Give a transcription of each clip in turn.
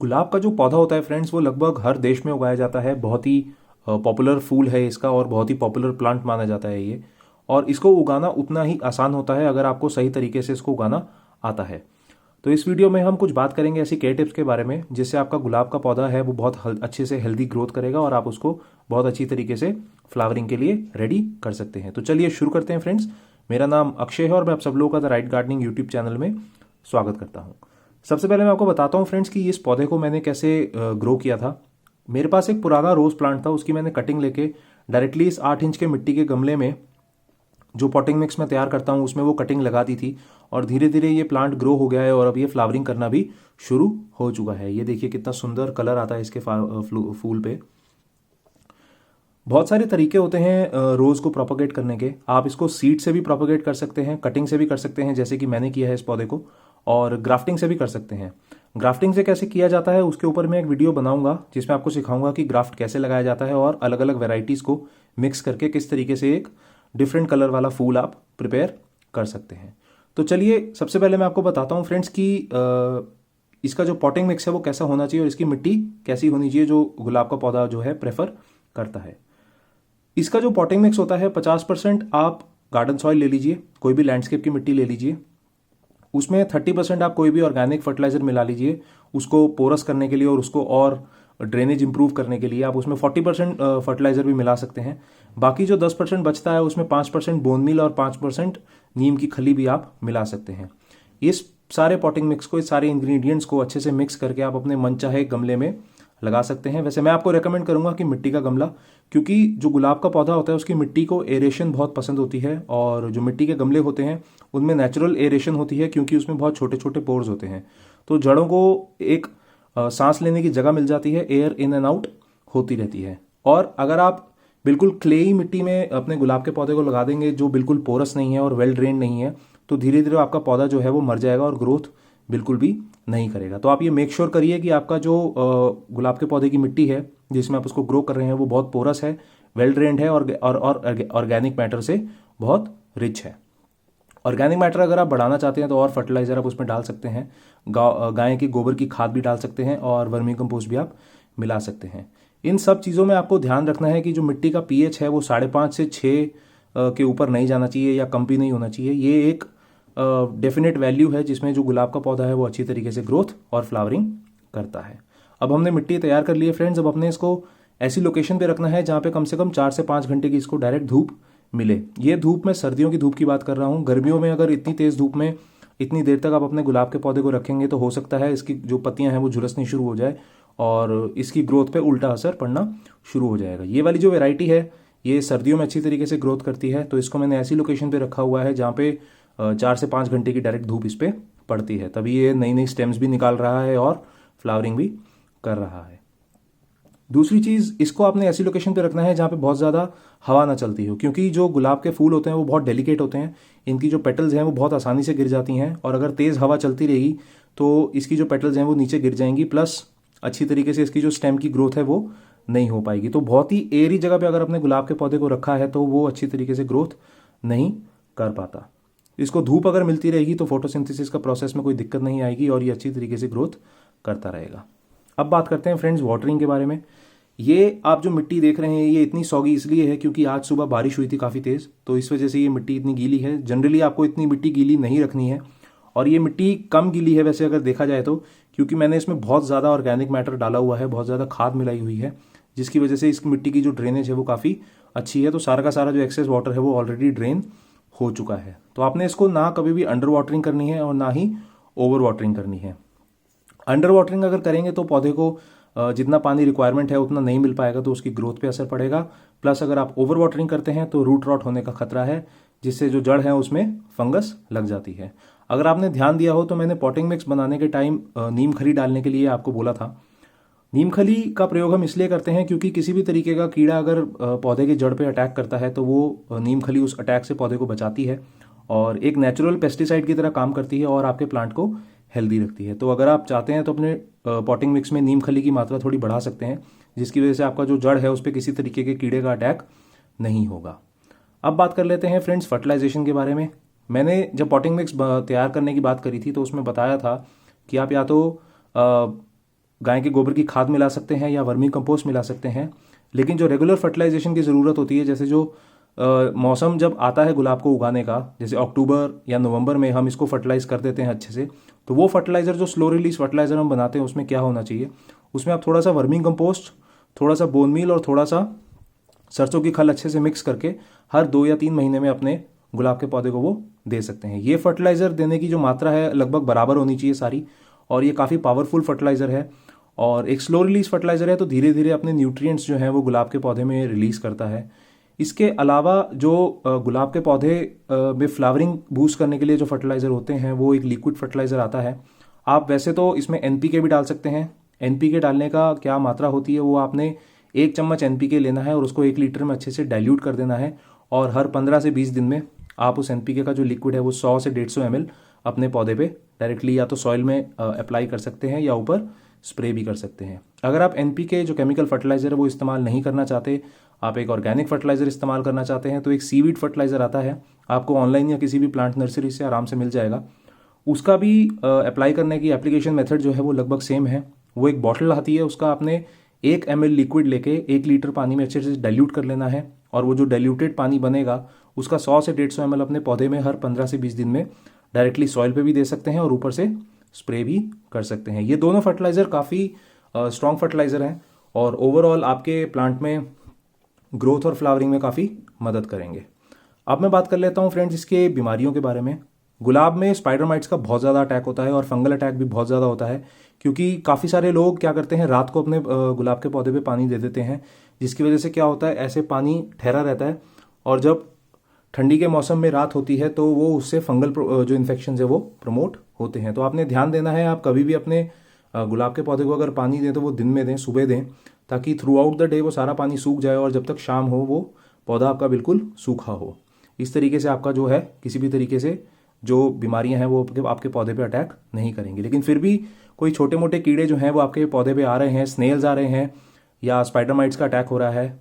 गुलाब का जो पौधा होता है फ्रेंड्स, वो लगभग हर देश में उगाया जाता है। बहुत ही पॉपुलर फूल है इसका और बहुत ही पॉपुलर प्लांट माना जाता है ये। और इसको उगाना उतना ही आसान होता है अगर आपको सही तरीके से इसको उगाना आता है। तो इस वीडियो में हम कुछ बात करेंगे ऐसी केयर टिप्स के बारे में जिससे आपका गुलाब का पौधा है वो बहुत अच्छे से हेल्दी ग्रोथ करेगा और आप उसको बहुत अच्छी तरीके से फ्लावरिंग के लिए रेडी कर सकते हैं। तो चलिए शुरू करते हैं फ्रेंड्स। मेरा नाम अक्षय है और मैं आप सब लोगों का the right gardening YouTube channel में स्वागत करता हूँ। सबसे पहले मैं आपको बताता हूँ फ्रेंड्स कि इस पौधे को मैंने कैसे ग्रो किया था। मेरे पास एक पुराना रोज प्लांट था, उसकी मैंने कटिंग लेके डायरेक्टली इस 8 इंच के मिट्टी के गमले में जो पॉटिंग मिक्स मैं तैयार करता हूँ उसमें वो कटिंग लगा दी थी और धीरे धीरे ये प्लांट ग्रो हो गया है और अब ये फ्लावरिंग करना भी शुरू हो चुका है। ये देखिए कितना सुंदर कलर आता है इसके फूल पे। बहुत सारे तरीके होते हैं रोज़ को प्रोपोगेट करने के। आप इसको सीड से भी प्रोपोगेट कर सकते हैं, कटिंग से भी कर सकते हैं जैसे कि मैंने किया है इस पौधे को, और ग्राफ्टिंग से भी कर सकते हैं। ग्राफ्टिंग से कैसे किया जाता है उसके ऊपर मैं एक वीडियो बनाऊंगा जिसमें आपको सिखाऊंगा कि ग्राफ्ट कैसे लगाया जाता है और अलग अलग वेराइटीज़ को मिक्स करके किस तरीके से एक डिफरेंट कलर वाला फूल आप प्रिपेयर कर सकते हैं। तो चलिए सबसे पहले मैं आपको बताता हूँ फ्रेंड्स कि इसका जो पॉटिंग मिक्स है वो कैसा होना चाहिए और इसकी मिट्टी कैसी होनी चाहिए जो गुलाब का पौधा जो है प्रेफर करता है। इसका जो पॉटिंग मिक्स होता है 50% आप गार्डन सॉइल ले लीजिए, कोई भी लैंडस्केप की मिट्टी ले लीजिए। उसमें 30% आप कोई भी ऑर्गेनिक फर्टिलाइजर मिला लीजिए उसको पोरस करने के लिए और उसको और ड्रेनेज इंप्रूव करने के लिए। आप उसमें 40% फर्टिलाइजर भी मिला सकते हैं। बाकी जो 10% बचता है उसमें 5% बोन मील और 5% नीम की खली भी आप मिला सकते हैं। इस सारे पॉटिंग मिक्स को, इस सारे इंग्रेडिएंट्स को अच्छे से मिक्स करके आप अपने मनचाहे गमले में लगा सकते हैं। वैसे मैं आपको रेकमेंड करूंगा कि मिट्टी का गमला, क्योंकि जो गुलाब का पौधा होता है उसकी मिट्टी को एरेशन बहुत पसंद होती है और जो मिट्टी के गमले होते हैं उनमें नेचुरल एरेशन होती है क्योंकि उसमें बहुत छोटे छोटे पोर्स होते हैं। तो जड़ों को एक सांस लेने की जगह मिल जाती है, एयर इन एंड आउट होती रहती है। और अगर आप बिल्कुल क्लेई मिट्टी में अपने गुलाब के पौधे को लगा देंगे जो बिल्कुल पोरस नहीं है और वेल ड्रेन नहीं है, तो धीरे धीरे आपका पौधा जो है वो मर जाएगा और ग्रोथ बिल्कुल भी नहीं करेगा। तो आप ये मेक श्योर करिए कि आपका जो गुलाब के पौधे की मिट्टी है जिसमें आप उसको ग्रो कर रहे हैं वो बहुत पोरस है, वेल ड्रेन्ड है और ऑर्गेनिक मैटर से बहुत रिच है। ऑर्गेनिक मैटर अगर आप बढ़ाना चाहते हैं तो और फर्टिलाइजर आप उसमें डाल सकते हैं। गाय की गोबर की खाद भी डाल सकते हैं और वर्मी कंपोस्ट भी आप मिला सकते हैं। इन सब चीज़ों में आपको ध्यान रखना है कि जो मिट्टी का पीएच है वो 5.5 से 6 के ऊपर नहीं जाना चाहिए या कम भी नहीं होना चाहिए। ये एक डेफिनेट वैल्यू है जिसमें जो गुलाब का पौधा है वो अच्छी तरीके से ग्रोथ और फ्लावरिंग करता है। अब हमने मिट्टी तैयार कर ली है फ्रेंड्स। अब अपने इसको ऐसी लोकेशन पे रखना है जहाँ पे कम से कम 4 से 5 घंटे की इसको डायरेक्ट धूप मिले। ये धूप, मैं सर्दियों की धूप की बात कर रहा हूँ। गर्मियों में अगर इतनी तेज़ धूप में इतनी देर तक आप अपने गुलाब के पौधे को रखेंगे तो हो सकता है इसकी जो पत्तियां हैं वो झुलसनी शुरू हो जाए और इसकी ग्रोथ पे उल्टा असर पड़ना शुरू हो जाएगा। ये वाली जो वैरायटी है ये सर्दियों में अच्छी तरीके से ग्रोथ करती है, तो इसको मैंने ऐसी लोकेशन पे रखा हुआ है जहाँ पे 4 से 5 घंटे की डायरेक्ट धूप इस पे पड़ती है, तभी ये नई नई स्टेम्स भी निकाल रहा है और फ्लावरिंग भी कर रहा है। दूसरी चीज़, इसको आपने ऐसी लोकेशन पे रखना है जहाँ पे बहुत ज़्यादा हवा ना चलती हो, क्योंकि जो गुलाब के फूल होते हैं वो बहुत डेलिकेट होते हैं। इनकी जो पेटल्स हैं वो बहुत आसानी से गिर जाती हैं और अगर तेज़ हवा चलती रहेगी तो इसकी जो पेटल्स हैं वो नीचे गिर जाएंगी, प्लस अच्छी तरीके से इसकी जो स्टेम की ग्रोथ है वो नहीं हो पाएगी। तो बहुत ही एयरी जगह पे अगर अपने गुलाब के पौधे को रखा है तो वो अच्छी तरीके से ग्रोथ नहीं कर पाता। इसको धूप अगर मिलती रहेगी तो फोटोसिंथेसिस का प्रोसेस में कोई दिक्कत नहीं आएगी और ये अच्छी तरीके से ग्रोथ करता रहेगा। अब बात करते हैं फ्रेंड्स वाटरिंग के बारे में। ये आप जो मिट्टी देख रहे हैं ये इतनी सॉगी इसलिए है क्योंकि आज सुबह बारिश हुई थी काफ़ी तेज़, तो इस वजह से ये मिट्टी इतनी गीली है। जनरली आपको इतनी मिट्टी गीली नहीं रखनी है और ये मिट्टी कम गीली है वैसे अगर देखा जाए तो, क्योंकि मैंने इसमें बहुत ज़्यादा ऑर्गेनिक मैटर डाला हुआ है, बहुत ज़्यादा खाद मिलाई हुई है, जिसकी वजह से इस मिट्टी की जो ड्रेनेज है वो काफ़ी अच्छी है। तो सारा का सारा जो एक्सेस वाटर है वो ऑलरेडी ड्रेन हो चुका है। तो आपने इसको ना कभी भी अंडर वाटरिंग करनी है और ना ही ओवर वाटरिंग करनी है। अंडर वाटरिंग अगर करेंगे तो पौधे को जितना पानी रिक्वायरमेंट है उतना नहीं मिल पाएगा, तो उसकी ग्रोथ पे असर पड़ेगा। प्लस अगर आप ओवर वाटरिंग करते हैं तो रूट रॉट होने का खतरा है, जिससे जो जड़ है उसमें फंगस लग जाती है। अगर आपने ध्यान दिया हो तो मैंने पॉटिंग मिक्स बनाने के टाइम नीम खली डालने के लिए आपको बोला था। नीम खली का प्रयोग हम इसलिए करते हैं क्योंकि किसी भी तरीके का कीड़ा अगर पौधे की जड़ पे अटैक करता है तो वो नीम खली उस अटैक से पौधे को बचाती है और एक नेचुरल पेस्टिसाइड की तरह काम करती है और आपके प्लांट को हेल्दी रखती है। तो अगर आप चाहते हैं तो अपने पॉटिंग मिक्स में नीम खली की मात्रा थोड़ी बढ़ा सकते हैं, जिसकी वजह से आपका जो जड़ है उस पर किसी तरीके के कीड़े का अटैक नहीं होगा। अब बात कर लेते हैं फ्रेंड्स फर्टिलाइजेशन के बारे में। मैंने जब पॉटिंग मिक्स तैयार करने की बात करी थी तो उसमें बताया था कि आप या तो गाय के गोबर की खाद मिला सकते हैं या वर्मी कंपोस्ट मिला सकते हैं। लेकिन जो रेगुलर फर्टिलाइजेशन की ज़रूरत होती है, जैसे जो मौसम जब आता है गुलाब को उगाने का, जैसे अक्टूबर या नवंबर में हम इसको फर्टिलाइज कर देते हैं अच्छे से, तो वो फर्टिलाइज़र जो स्लो रिलीज फर्टिलाइज़र हम बनाते हैं उसमें क्या होना चाहिए, उसमें आप थोड़ा सा वर्मी कंपोस्ट, थोड़ा सा बोन मील और थोड़ा सा सरसों की खल अच्छे से मिक्स करके हर 2 या 3 महीने में अपने गुलाब के पौधे को वो दे सकते हैं। ये फर्टिलाइज़र देने की जो मात्रा है लगभग बराबर होनी चाहिए सारी, और ये काफ़ी पावरफुल फर्टिलाइज़र है और एक स्लो रिलीज फर्टिलाइज़र है, तो धीरे धीरे अपने न्यूट्रिएंट्स जो हैं वो गुलाब के पौधे में रिलीज़ करता है। इसके अलावा जो गुलाब के पौधे में फ्लावरिंग बूस्ट करने के लिए जो फर्टिलाइज़र होते हैं वो एक लिक्विड फर्टिलाइज़र आता है। आप वैसे तो इसमें एनपीके भी डाल सकते हैं। एनपीके डालने का क्या मात्रा होती है, वो आपने 1 चम्मच एनपीके लेना है और उसको 1 लीटर में अच्छे से डाइल्यूट कर देना है, और हर 15 से 20 दिन में आप उस एनपीके का जो लिक्विड है वो 100 से 150 ml अपने पौधे पे डायरेक्टली या तो सॉइल में अप्लाई कर सकते हैं या ऊपर स्प्रे भी कर सकते हैं। अगर आप एनपीके जो केमिकल फर्टिलाइज़र है वो इस्तेमाल नहीं करना चाहते, आप एक ऑर्गेनिक फर्टिलाइज़र इस्तेमाल करना चाहते हैं, तो एक सीवीड फर्टिलाइज़र आता है, आपको ऑनलाइन या किसी भी प्लांट नर्सरी से आराम से मिल जाएगा। उसका भी अप्लाई करने की एप्लीकेशन मेथड जो है वो लगभग सेम है। वो एक बॉटल आती है, उसका आपने 1 ml लिक्विड लेके 1 लीटर पानी में अच्छे से डाइल्यूट कर लेना है, और वो जो डाइल्यूटेड पानी बनेगा उसका 100 से 150 ml अपने पौधे में हर 15 से 20 दिन में डायरेक्टली सॉइल पे भी दे सकते हैं और ऊपर से स्प्रे भी कर सकते हैं। ये दोनों फर्टिलाइज़र काफ़ी स्ट्रॉन्ग फर्टिलाइज़र हैं और ओवरऑल आपके प्लांट में ग्रोथ और फ्लावरिंग में काफ़ी मदद करेंगे। अब मैं बात कर लेता हूँ फ्रेंड्स इसके बीमारियों के बारे में। गुलाब में स्पाइडर माइट्स का बहुत ज़्यादा अटैक होता है और फंगल अटैक भी बहुत ज़्यादा होता है, क्योंकि काफ़ी सारे लोग क्या करते हैं, रात को अपने गुलाब के पौधे पे पानी दे देते हैं, जिसकी वजह से क्या होता है, ऐसे पानी ठहरा रहता है और जब ठंडी के मौसम में रात होती है तो वो उससे फंगल जो इन्फेक्शन है वो प्रमोट होते हैं। तो आपने ध्यान देना है, आप कभी भी अपने गुलाब के पौधे को अगर पानी दें तो वो दिन में दें, सुबह दें, ताकि थ्रू आउट द डे वो सारा पानी सूख जाए और जब तक शाम हो वो पौधा आपका बिल्कुल सूखा हो। इस तरीके से आपका जो है किसी भी तरीके से जो बीमारियां हैं वो आपके पौधे पे अटैक नहीं करेंगी। लेकिन फिर भी कोई छोटे मोटे कीड़े जो हैं वो आपके पौधे पे आ रहे हैं, स्नेल्स आ रहे हैं या स्पाइडर माइट्स का अटैक हो रहा है,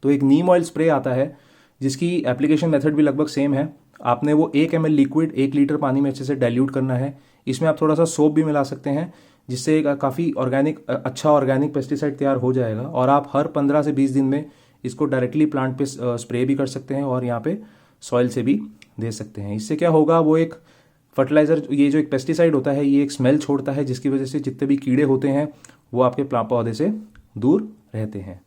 तो एक नीम ऑयल स्प्रे आता है जिसकी एप्लीकेशन मेथड भी लगभग सेम है। आपने वो 1 ml लिक्विड 1 लीटर पानी में अच्छे से डाइल्यूट करना है। इसमें आप थोड़ा सा सोप भी मिला सकते हैं, जिससे काफ़ी अच्छा ऑर्गेनिक पेस्टिसाइड तैयार हो जाएगा, और आप हर 15 से 20 दिन में इसको डायरेक्टली प्लांट पे स्प्रे भी कर सकते हैं और यहाँ पे सॉइल से भी दे सकते हैं। इससे क्या होगा, वो एक फर्टिलाइज़र, ये जो एक पेस्टिसाइड होता है ये एक स्मेल छोड़ता है, जिसकी वजह से जितने भी कीड़े होते हैं वो आपके पौधे से दूर रहते हैं।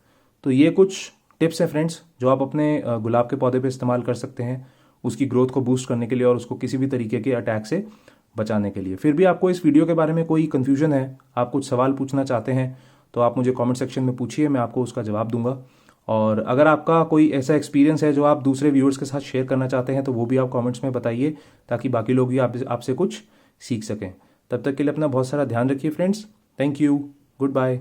तो ये कुछ टिप्स हैं फ्रेंड्स जो आप अपने गुलाब के पौधे पे इस्तेमाल कर सकते हैं उसकी ग्रोथ को बूस्ट करने के लिए और उसको किसी भी तरीके के अटैक से बचाने के लिए। फिर भी आपको इस वीडियो के बारे में कोई कन्फ्यूजन है, आप कुछ सवाल पूछना चाहते हैं, तो आप मुझे कमेंट सेक्शन में पूछिए, मैं आपको उसका जवाब दूंगा। और अगर आपका कोई ऐसा एक्सपीरियंस है जो आप दूसरे व्यूअर्स के साथ शेयर करना चाहते हैं तो वो भी आप कमेंट्स में बताइए, ताकि बाकी लोग भी आपसे कुछ सीख सकें। तब तक के लिए अपना बहुत सारा ध्यान रखिए friends. Thank you, good bye.